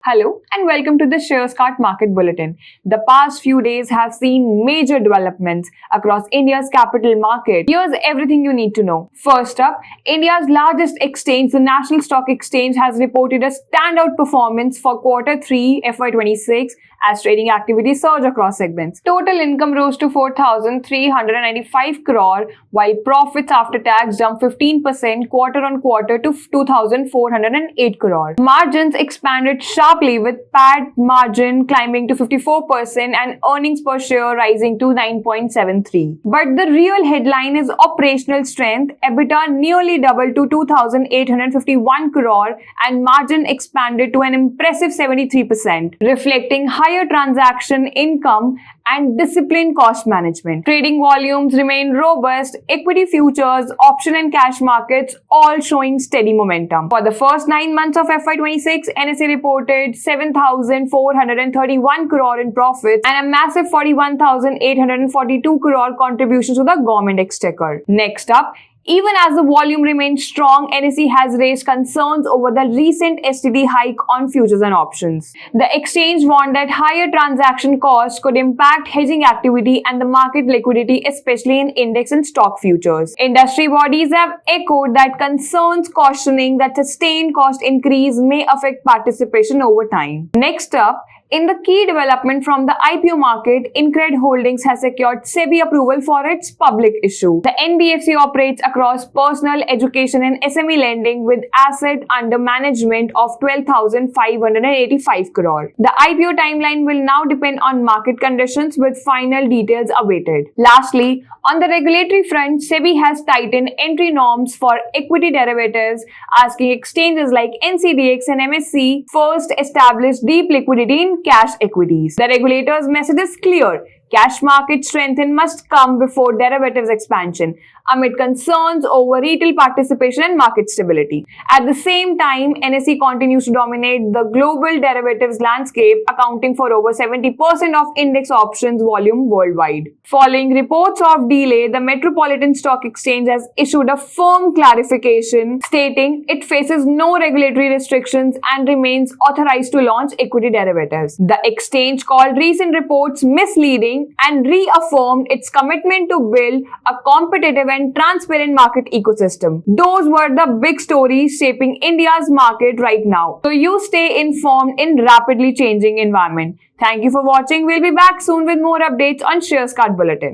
Hello and welcome to the Sharescart Market Bulletin. The past few days have seen major developments across India's capital market. Here's everything you need to know. First up, India's largest exchange, the National Stock Exchange, has reported a standout performance for Q3 FY26 as trading activity surged across segments. Total income rose to 4,395 crore, while profits after tax jumped 15% quarter on quarter to 2,408 crore. Margins expanded sharply with PAT margin climbing to 54% and earnings per share rising to 9.73. But the real headline is operational strength. EBITDA nearly doubled to 2,851 crore and margin expanded to an impressive 73%, reflecting higher transaction income and disciplined cost management. Trading volumes remain robust, equity futures, option and cash markets all showing steady momentum. For the first 9 months of FY26, NSE reported 7,431 crore in profits and a massive 41,842 crore contribution to the government exchequer. Next up, even as the volume remains strong, NSE has raised concerns over the recent STT hike on futures and options. The exchange warned that higher transaction costs could impact hedging activity and the market liquidity, especially in index and stock futures. Industry bodies have echoed that concerns, cautioning that sustained cost increase may affect participation over time. Next up, in the key development from the IPO market, InCred Holdings has secured SEBI approval for its public issue. The NBFC operates across personal, education and SME lending with asset under management of 12,585 crore. The IPO timeline will now depend on market conditions with final details awaited. Lastly, on the regulatory front, SEBI has tightened entry norms for equity derivatives, asking exchanges like NCDX and MSE first establish deep liquidity in cash equities. The regulator's message is clear. Cash market strength must come before derivatives expansion, amid concerns over retail participation and market stability. At the same time, NSE continues to dominate the global derivatives landscape, accounting for over 70% of index options volume worldwide. Following reports of delay, the Metropolitan Stock Exchange has issued a firm clarification stating it faces no regulatory restrictions and remains authorized to launch equity derivatives. The exchange called recent reports misleading and reaffirmed its commitment to build a competitive and transparent market ecosystem. Those were the big stories shaping India's market right now. So you stay informed in rapidly changing environment. Thank you for watching. We'll be back soon with more updates on Sharescart Bulletin.